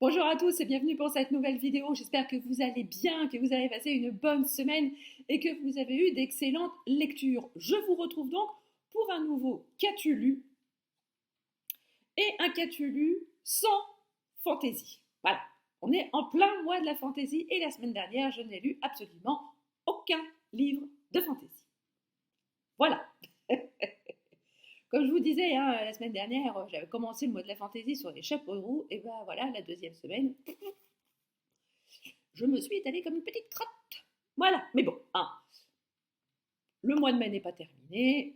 Bonjour à tous et bienvenue pour cette nouvelle vidéo. J'espère que vous allez bien, que vous avez passé une bonne semaine et que vous avez eu d'excellentes lectures. Je vous retrouve donc pour un nouveau Qu'as-tu lu et un Qu'as-tu lu sans fantaisie. Voilà, on est en plein mois de la fantaisie et la semaine dernière, je n'ai lu absolument aucun livre de fantaisie. Voilà. Comme je vous disais la semaine dernière, j'avais commencé le mois de la fantaisie sur les chapeaux de roue, et ben voilà, la deuxième semaine, je me suis étalée comme une petite crotte. Voilà, mais bon, le mois de mai n'est pas terminé,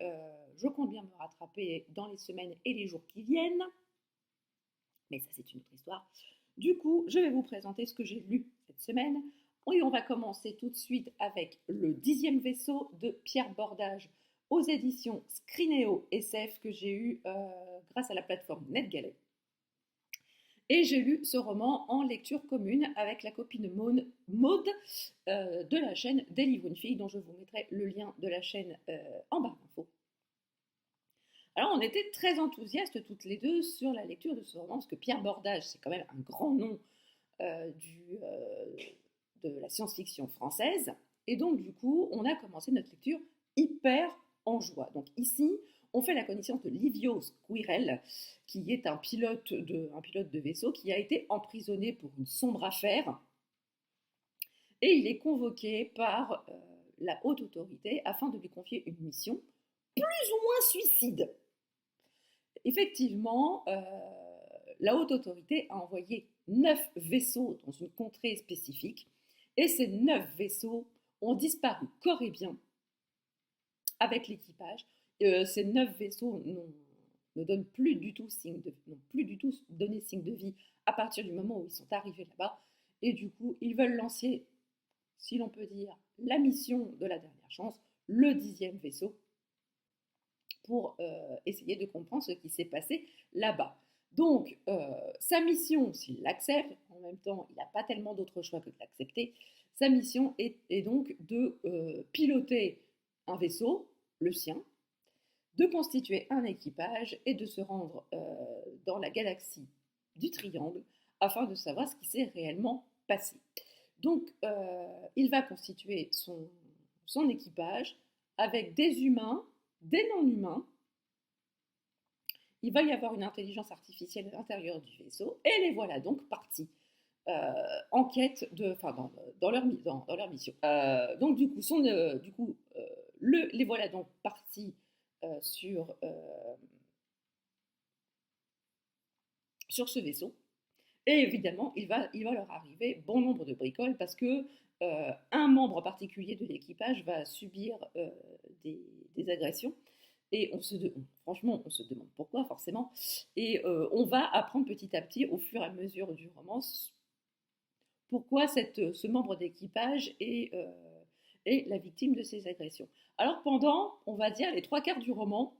je compte bien me rattraper dans les semaines et les jours qui viennent, mais ça c'est une autre histoire. Du coup, je vais vous présenter ce que j'ai lu cette semaine, et on va commencer tout de suite avec le 10e vaisseau de Pierre Bordage, aux éditions Scrinéo SF que j'ai eu grâce à la plateforme NetGalley. Et j'ai lu ce roman en lecture commune avec la copine Maude de la chaîne Des Livres une fille, dont je vous mettrai le lien de la chaîne en barre d'infos. Alors on était très enthousiastes toutes les deux sur la lecture de ce roman, parce que Pierre Bordage, c'est quand même un grand nom de la science-fiction française. Et donc du coup, on a commencé notre lecture hyper en joie. Donc ici, on fait la connaissance de Livio Squirrel, qui est un pilote de vaisseau qui a été emprisonné pour une sombre affaire. Et il est convoqué par la haute autorité afin de lui confier une mission plus ou moins suicide. Effectivement, la haute autorité a envoyé 9 vaisseaux dans une contrée spécifique, et ces 9 vaisseaux ont disparu corps et bien avec l'équipage. Ces 9 vaisseaux ne donnent plus du tout n'ont plus du tout donné signe de vie à partir du moment où ils sont arrivés là-bas. Et du coup, ils veulent lancer, si l'on peut dire, la mission de la dernière chance, le 10e vaisseau, pour essayer de comprendre ce qui s'est passé là-bas. Donc, sa mission, s'il l'accepte, en même temps, il n'a pas tellement d'autre choix que de l'accepter, sa mission est donc de piloter un vaisseau, le sien, de constituer un équipage et de se rendre dans la galaxie du Triangle afin de savoir ce qui s'est réellement passé. Donc, il va constituer son équipage avec des humains, des non-humains. Il va y avoir une intelligence artificielle à l'intérieur du vaisseau, et les voilà donc partis en quête dans leur mission. Donc du coup, les voilà donc partis sur ce vaisseau. Et évidemment, il va leur arriver bon nombre de bricoles, parce que un membre particulier de l'équipage va subir des agressions. Et franchement, on se demande pourquoi, forcément. Et on va apprendre petit à petit, au fur et à mesure du roman, pourquoi ce membre d'équipage est la victime de ces agressions. Alors pendant, on va dire, les 3/4 du roman,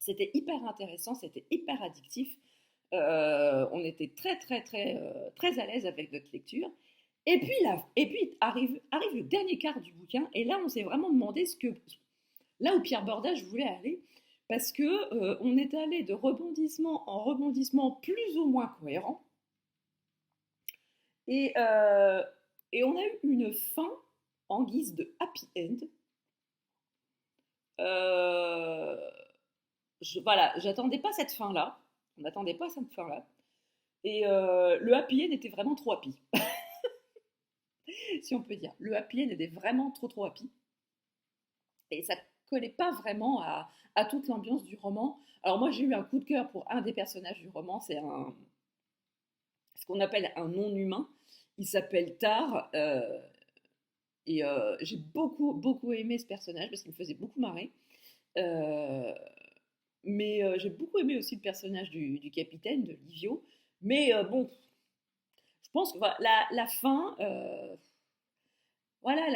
c'était hyper intéressant, c'était hyper addictif. On était très à l'aise avec notre lecture. Et puis arrive le dernier quart du bouquin, et là on s'est vraiment demandé là où Pierre Bordage voulait aller, parce que on est allé de rebondissement en rebondissement plus ou moins cohérent, et on a eu une fin en guise de happy end. Voilà, j'attendais pas cette fin-là. On n'attendait pas cette fin-là. Et le happy end était vraiment trop happy. Si on peut dire. Le happy end était vraiment trop happy. Et ça collait pas vraiment à toute l'ambiance du roman. Alors moi, j'ai eu un coup de cœur pour un des personnages du roman. C'est ce qu'on appelle un non-humain. Il s'appelle Tar. Et j'ai beaucoup aimé ce personnage parce qu'il me faisait beaucoup marrer. Mais j'ai beaucoup aimé aussi le personnage du capitaine, de Livio. Mais bon, je pense que voilà, la fin, voilà,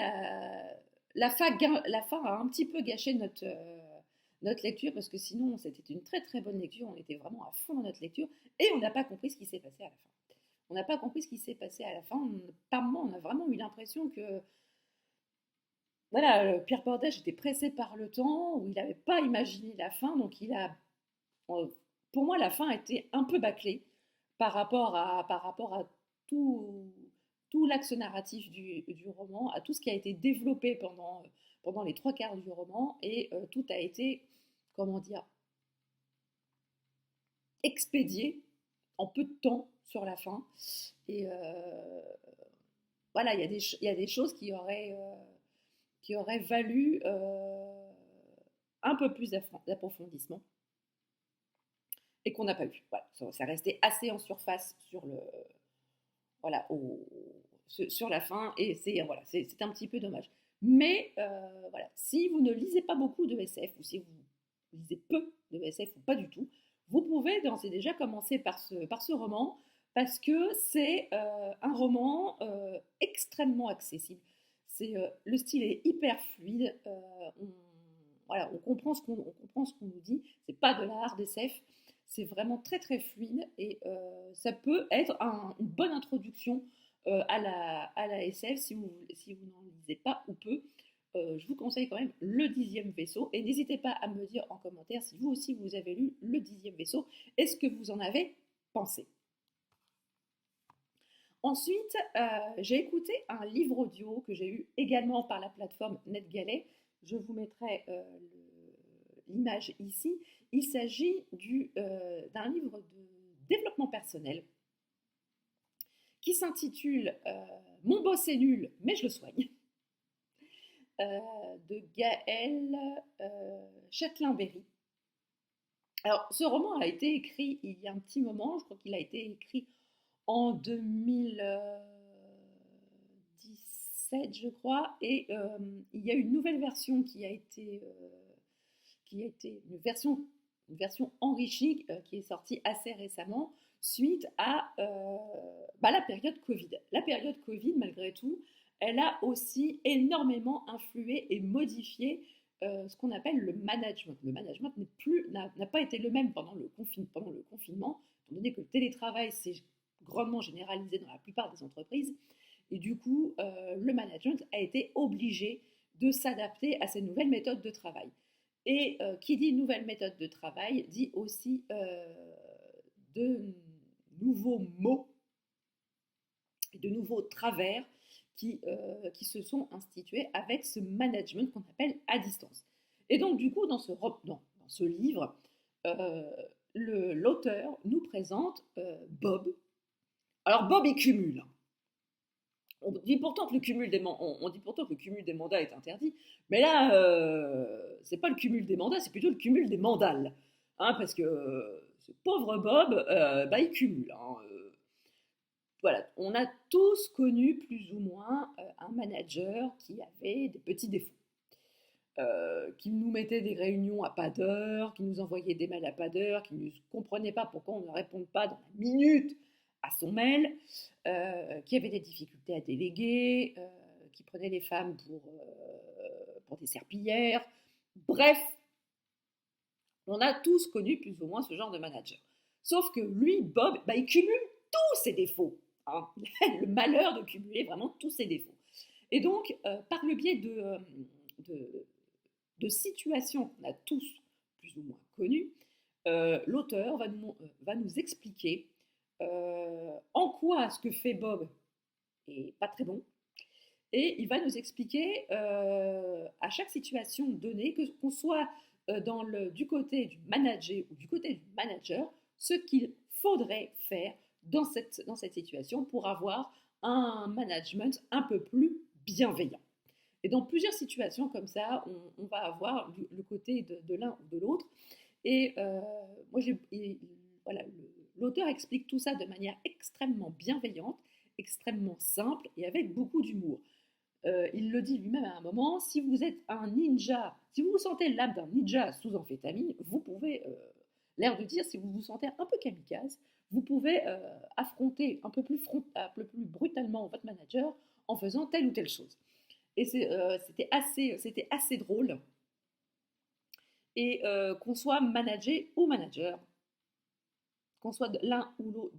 la fin a un petit peu gâché notre lecture, parce que sinon c'était une très bonne lecture, on était vraiment à fond dans notre lecture, et on n'a pas compris ce qui s'est passé à la fin. On n'a pas compris ce qui s'est passé à la fin. Par moments, on a vraiment eu l'impression que voilà, Pierre Bordage était pressé par le temps, où il n'avait pas imaginé la fin, donc pour moi, la fin était un peu bâclée, par rapport à tout, tout l'axe narratif du roman, à tout ce qui a été développé pendant les trois quarts du roman, et tout a été, comment dire, expédié en peu de temps sur la fin. Et voilà, il y a des choses qui auraient valu un peu plus d'approfondissement et qu'on n'a pas eu. Voilà, ça restait assez en surface voilà, sur la fin, et voilà, c'est un petit peu dommage. Mais voilà, si vous ne lisez pas beaucoup de SF, ou si vous lisez peu de SF ou pas du tout, vous pouvez d'ores et déjà commencer par ce roman, parce que c'est un roman extrêmement accessible. Le style est hyper fluide, voilà, on comprend ce qu'on nous dit, c'est pas de la hard SF, c'est vraiment très très fluide, et ça peut être une bonne introduction à la SF si vous n'en lisez pas ou peu. Je vous conseille quand même Le Dixième Vaisseau, et n'hésitez pas à me dire en commentaire si vous aussi vous avez lu Le Dixième Vaisseau et ce que vous en avez pensé. Ensuite, j'ai écouté un livre audio que j'ai eu également par la plateforme NetGalley. Je vous mettrai l'image ici. Il s'agit d'un livre de développement personnel qui s'intitule Mon boss est nul, mais je le soigne, de Gaël Châtelain-Berry. Alors, ce roman a été écrit il y a un petit moment, je crois qu'il a été écrit en 2017, je crois, et il y a une nouvelle version qui a été une version enrichie qui est sortie assez récemment suite à la période Covid. La période Covid, malgré tout, elle a aussi énormément influé et modifié ce qu'on appelle le management. Le management n'a pas été le même pendant le confinement, étant donné que le télétravail s'est grandement généralisé dans la plupart des entreprises. Et du coup, le management a été obligé de s'adapter à ces nouvelles méthodes de travail. Et qui dit nouvelle méthode de travail dit aussi de nouveaux mots et de nouveaux travers qui se sont institués avec ce management qu'on appelle à distance. Et donc du coup, dans ce livre, l'auteur nous présente Bob. Alors Bob, il cumule. On dit pourtant que le cumul des mandats est interdit, mais là, c'est pas le cumul des mandats, c'est plutôt le cumul des mandales, hein, parce que ce pauvre Bob, il cumule. Hein, voilà, on a tous connu plus ou moins un manager qui avait des petits défauts. Qui nous mettait des réunions à pas d'heure, qui nous envoyait des mails à pas d'heure, qui ne comprenait pas pourquoi on ne répond pas dans la minute à son mail, qui avait des difficultés à déléguer, qui prenait les femmes pour des serpillères. Bref, on a tous connu plus ou moins ce genre de manager. Sauf que lui, Bob, il cumule tous ses défauts. Hein. Le malheur de cumuler vraiment tous ses défauts. Et donc, par le biais de situations qu'on a tous plus ou moins connues, l'auteur va nous expliquer en quoi ce que fait Bob est pas très bon, et il va nous expliquer à chaque situation donnée, qu'on soit du côté du manager ou du côté du manager, ce qu'il faudrait faire dans cette situation pour avoir un management un peu plus bienveillant. Et dans plusieurs situations comme ça, on va avoir le côté de l'un ou de l'autre. Et voilà, l'auteur explique tout ça de manière extrêmement bienveillante, extrêmement simple et avec beaucoup d'humour. Il le dit lui-même à un moment, si vous êtes un ninja, si vous vous sentez l'âme d'un ninja sous amphétamine, vous pouvez, l'air de dire, si vous vous sentez un peu kamikaze, vous pouvez affronter un peu plus brutalement votre manager en faisant telle ou telle chose. Et c'était assez drôle. Et qu'on soit manager ou manager, qu'on soit l'un ou l'autre,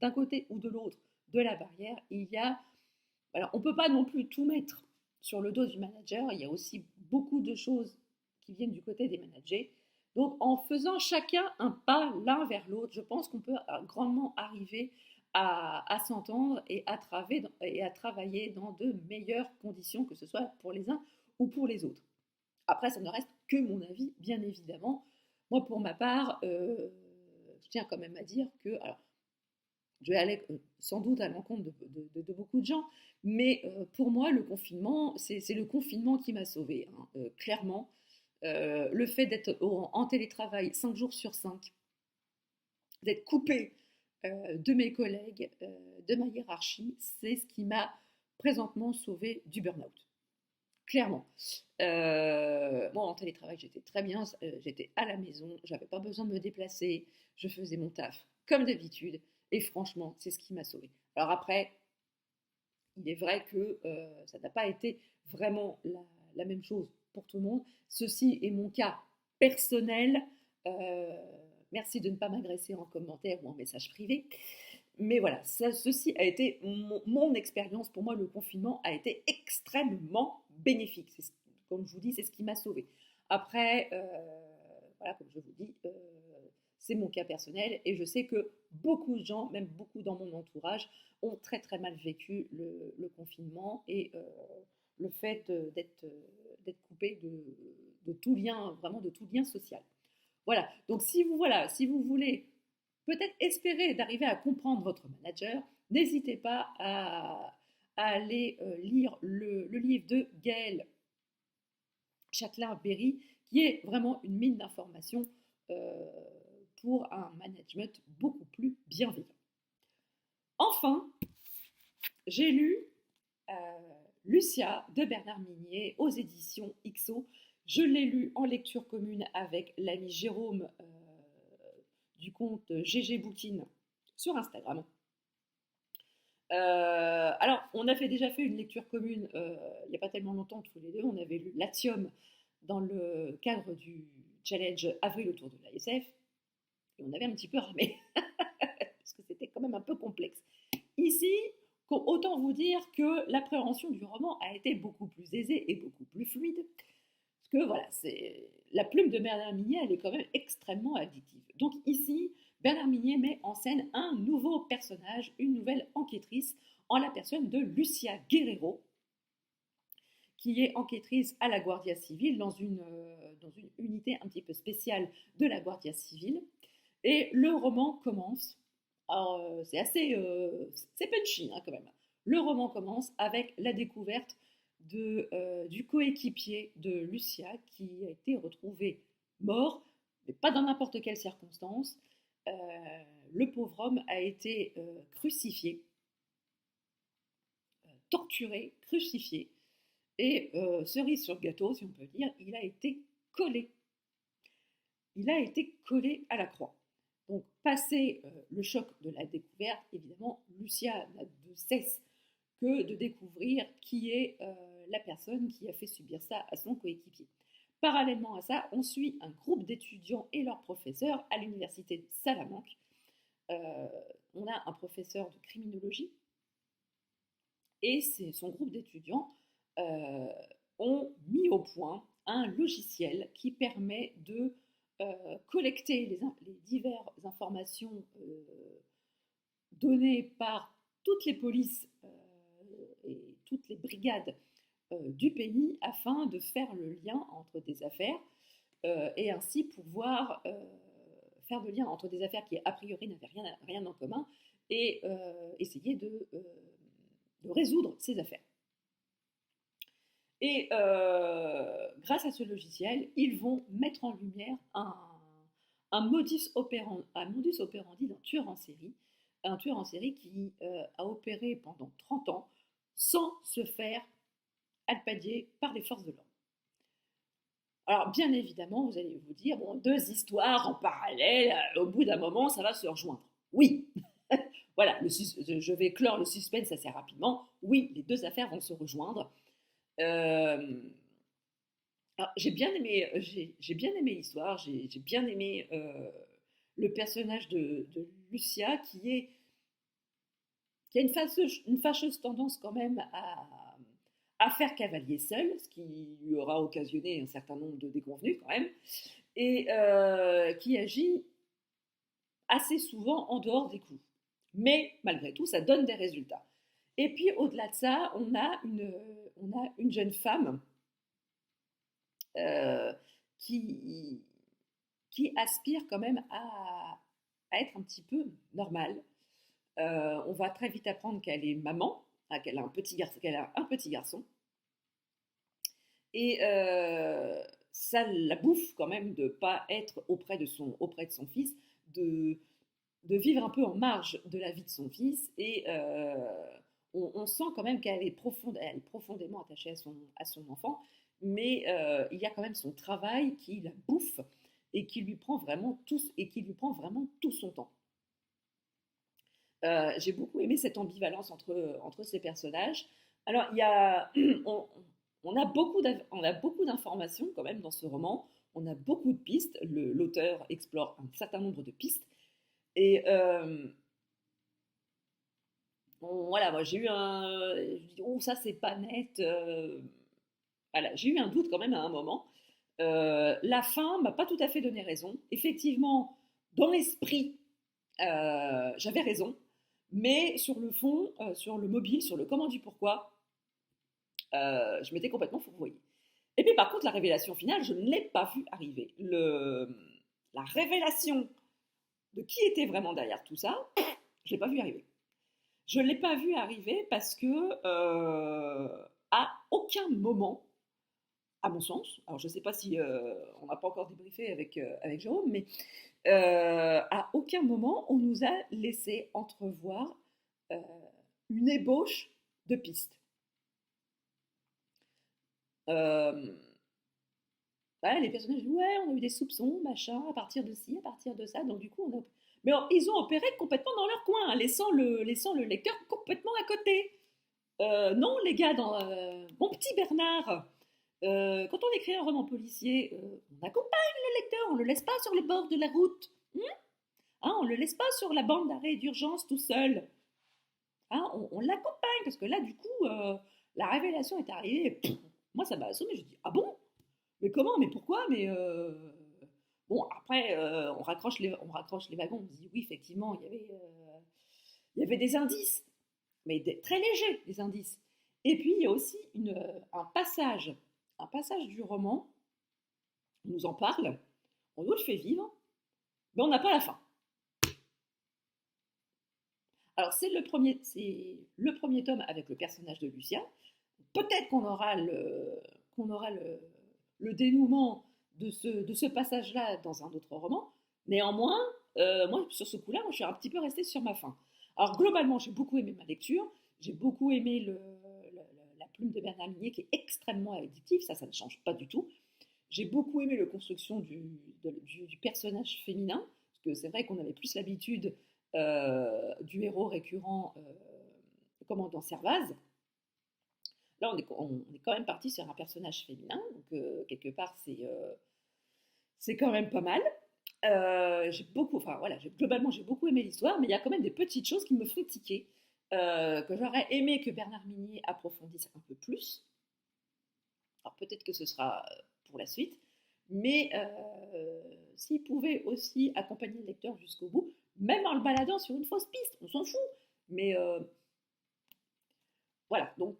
d'un côté ou de l'autre de la barrière, on ne peut pas non plus tout mettre sur le dos du manager. Il y a aussi beaucoup de choses qui viennent du côté des managers. Donc en faisant chacun un pas l'un vers l'autre, je pense qu'on peut grandement arriver à s'entendre et à travailler dans de meilleures conditions, que ce soit pour les uns ou pour les autres. Après, ça ne reste que mon avis, bien évidemment. Moi, pour ma part, je tiens quand même à dire que, alors, je vais aller sans doute à l'encontre de beaucoup de gens, mais pour moi, le confinement, c'est le confinement qui m'a sauvée, hein, clairement. Le fait d'être en télétravail 5 jours sur 5, d'être coupé de mes collègues, de ma hiérarchie, c'est ce qui m'a présentement sauvé du burn-out. Clairement. Moi, en télétravail, j'étais très bien, j'étais à la maison, j'avais pas besoin de me déplacer, je faisais mon taf comme d'habitude, et franchement, c'est ce qui m'a sauvée. Alors après, il est vrai que ça n'a pas été vraiment la même chose pour tout le monde. Ceci est mon cas personnel. Euh, Merci de ne pas m'agresser en commentaire ou en message privé. Mais voilà, ceci a été mon expérience. Pour moi, le confinement a été extrêmement bénéfique. Comme je vous dis, c'est ce qui m'a sauvée. Après, voilà, comme je vous dis, c'est mon cas personnel et je sais que beaucoup de gens, même beaucoup dans mon entourage, ont très très mal vécu le confinement et le fait d'être coupé de tout lien, vraiment de tout lien social. Voilà, donc si vous voulez peut-être espérer d'arriver à comprendre votre manager, n'hésitez pas à aller lire le livre de Gaël Châtelain-Berry, qui est vraiment une mine d'informations euh, pour un management beaucoup plus bienveillant. Enfin, j'ai lu euh, Lucia de Bernard Minier aux éditions XO. Je l'ai lu en lecture commune avec l'ami Jérôme du compte GG Bookine sur Instagram. Alors, on a déjà fait une lecture commune il n'y a pas tellement longtemps tous les deux. On avait lu Latium dans le cadre du challenge Avril autour de l'ASF. Et on avait un petit peu ramé, parce que c'était quand même un peu complexe. Ici, autant vous dire que l'appréhension du roman a été beaucoup plus aisée et beaucoup plus fluide. Parce que voilà, la plume de Bernard Minier, elle est quand même extrêmement addictive. Donc ici, Bernard Minier met en scène un nouveau personnage, une nouvelle enquêtrice, en la personne de Lucia Guerrero, qui est enquêtrice à la Guardia Civile, dans une unité un petit peu spéciale de la Guardia Civile. Et le roman commence, alors c'est assez, c'est punchy hein, quand même. Le roman commence avec la découverte du coéquipier de Lucia qui a été retrouvé mort, mais pas dans n'importe quelle circonstance. Le pauvre homme a été crucifié, torturé, crucifié, et cerise sur le gâteau, si on peut dire, il a été collé. Il a été collé à la croix. Donc, passé le choc de la découverte, évidemment, Lucia n'a de cesse que de découvrir qui est la personne qui a fait subir ça à son coéquipier. Parallèlement à ça, on suit un groupe d'étudiants et leurs professeurs à l'université de Salamanque. On a un professeur de criminologie et son groupe d'étudiants ont mis au point un logiciel qui permet de collecter les diverses informations données par toutes les polices et toutes les brigades du pays afin de faire le lien entre des affaires et ainsi pouvoir faire le lien entre des affaires qui a priori n'avaient rien en commun et essayer de résoudre ces affaires. Et grâce à ce logiciel, ils vont mettre en lumière un modus operandi d'un tueur en série, un tueur en série qui a opéré pendant 30 ans sans se faire alpaguer par les forces de l'ordre. Alors bien évidemment, vous allez vous dire, bon, deux histoires en parallèle, au bout d'un moment, ça va se rejoindre. Oui, voilà, je vais clore le suspense assez rapidement. Oui, les deux affaires vont se rejoindre. J'ai bien aimé l'histoire, j'ai bien aimé le personnage de Lucia qui a une fâcheuse tendance quand même à faire cavalier seul, ce qui lui aura occasionné un certain nombre de déconvenues quand même, et qui agit assez souvent en dehors des clous. Mais malgré tout, ça donne des résultats. Et puis au-delà de ça, on a une jeune femme euh, qui, qui aspire quand même à être un petit peu normale. On va très vite apprendre qu'elle est maman, qu'elle a un petit garçon. Et ça la bouffe quand même de ne pas être auprès de son fils, de, de vivre un peu en marge de la vie de son fils. Et on sent quand même elle est profondément attachée à son enfant, mais il y a quand même son travail qui la bouffe et qui lui prend vraiment tout son temps. J'ai beaucoup aimé cette ambivalence entre ces personnages. Alors, on, on a beaucoup d'informations quand même dans ce roman. On a beaucoup de pistes. L'auteur explore un certain nombre de pistes. Et bon, voilà, moi j'ai eu un. Je dis, oh, ça c'est pas net. Voilà, j'ai eu un doute quand même à un moment. La fin m'a pas tout à fait donné raison. Effectivement, dans l'esprit, j'avais raison. Mais sur le fond, sur le mobile, sur le comment du pourquoi, je m'étais complètement fourvoyée. Et puis par contre, la révélation finale, je ne l'ai pas vue arriver. La révélation de qui était vraiment derrière tout ça, je ne l'ai pas vue arriver. Je ne l'ai pas vue arriver parce que à aucun moment, à mon sens, alors je ne sais pas si on n'a pas encore débriefé avec Jérôme, mais à aucun moment on nous a laissé entrevoir euh, une ébauche de piste. Euh, ouais, les personnages disent ouais, on a eu des soupçons, machin, à partir de ci, à partir de ça, donc du coup on a. Mais ils ont opéré complètement dans leur coin, hein, laissant le lecteur complètement à côté. Non, les gars, mon petit Bernard, quand on écrit un roman policier, on accompagne le lecteur, on ne le laisse pas sur les bords de la route. Hein, on ne le laisse pas sur la bande d'arrêt d'urgence tout seul. Hein, on l'accompagne, parce que là, du coup, la révélation est arrivée. Pff, moi, ça m'a assommé. Je dis, ah bon? Mais comment? Mais pourquoi? Mais bon, après, on raccroche les wagons. On se dit, oui, effectivement, il y avait des indices, mais très légers, des indices. Et puis, il y a aussi un passage du roman, on nous en parle, on nous le fait vivre, mais on n'a pas la fin. Alors, c'est le premier tome avec le personnage de Lucien. Peut-être qu'on aura le dénouement de ce passage-là dans un autre roman. Néanmoins, moi, sur ce coup-là, moi, je suis un petit peu restée sur ma faim. Alors, globalement, j'ai beaucoup aimé ma lecture. J'ai beaucoup aimé la plume de Bernard Minier, qui est extrêmement addictive. Ça ne change pas du tout. J'ai beaucoup aimé la construction du personnage féminin, parce que c'est vrai qu'on avait plus l'habitude du héros récurrent commandant Servaz. Là, on est quand même parti sur un personnage féminin, donc quelque part, c'est quand même pas mal. Globalement, j'ai beaucoup aimé l'histoire, mais il y a quand même des petites choses qui me font tiquer, que j'aurais aimé que Bernard Minier approfondisse un peu plus. Alors peut-être que ce sera pour la suite, mais s'il pouvait aussi accompagner le lecteur jusqu'au bout, même en le baladant sur une fausse piste, on s'en fout. Mais voilà, donc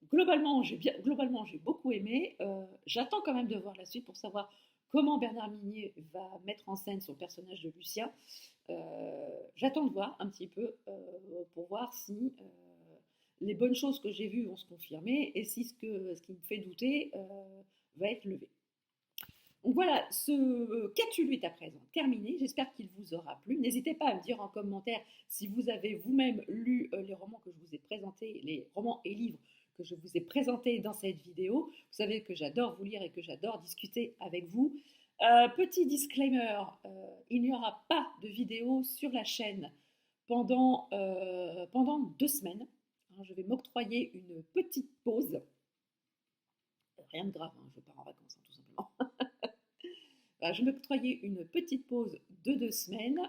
globalement, j'ai beaucoup aimé. J'attends quand même de voir la suite pour savoir comment Bernard Minier va mettre en scène son personnage de Lucien. J'attends de voir un petit peu pour voir si les bonnes choses que j'ai vues vont se confirmer et si ce qui me fait douter va être levé. Donc voilà, ce qu'as-tu lu à présent terminé. J'espère qu'il vous aura plu. N'hésitez pas à me dire en commentaire si vous avez vous-même lu les romans que je vous ai présentés, les romans et livres que je vous ai présentés dans cette vidéo. Vous savez que j'adore vous lire et que j'adore discuter avec vous. Petit disclaimer, il n'y aura pas de vidéo sur la chaîne pendant 2 semaines. Alors, je vais m'octroyer une petite pause. Rien de grave, hein, je pars en vacances, hein, tout simplement. Je vais m'octroyer une petite pause de 2 semaines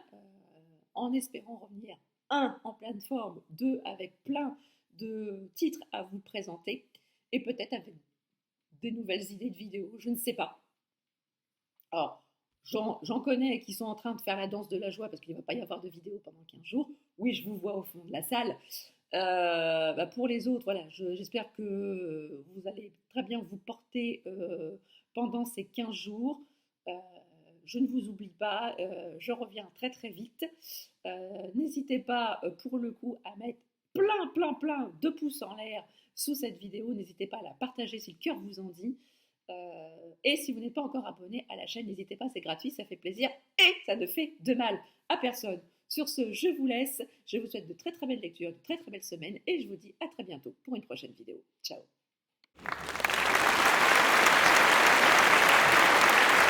en espérant revenir, 1, en pleine forme, 2, avec plein de titres à vous présenter et peut-être avec des nouvelles idées de vidéos, je ne sais pas. Alors, j'en connais qui sont en train de faire la danse de la joie parce qu'il ne va pas y avoir de vidéo pendant 15 jours. Oui, je vous vois au fond de la salle. Pour les autres, voilà, j'espère que vous allez très bien vous porter pendant ces 15 jours. Je ne vous oublie pas, je reviens très très vite. N'hésitez pas pour le coup à mettre plein de pouces en l'air sous cette vidéo. N'hésitez pas à la partager si le cœur vous en dit. Et si vous n'êtes pas encore abonné à la chaîne, n'hésitez pas, c'est gratuit, ça fait plaisir et ça ne fait de mal à personne. Sur ce, je vous laisse, je vous souhaite de très très belles lectures, de très très belles semaines et je vous dis à très bientôt pour une prochaine vidéo. Ciao!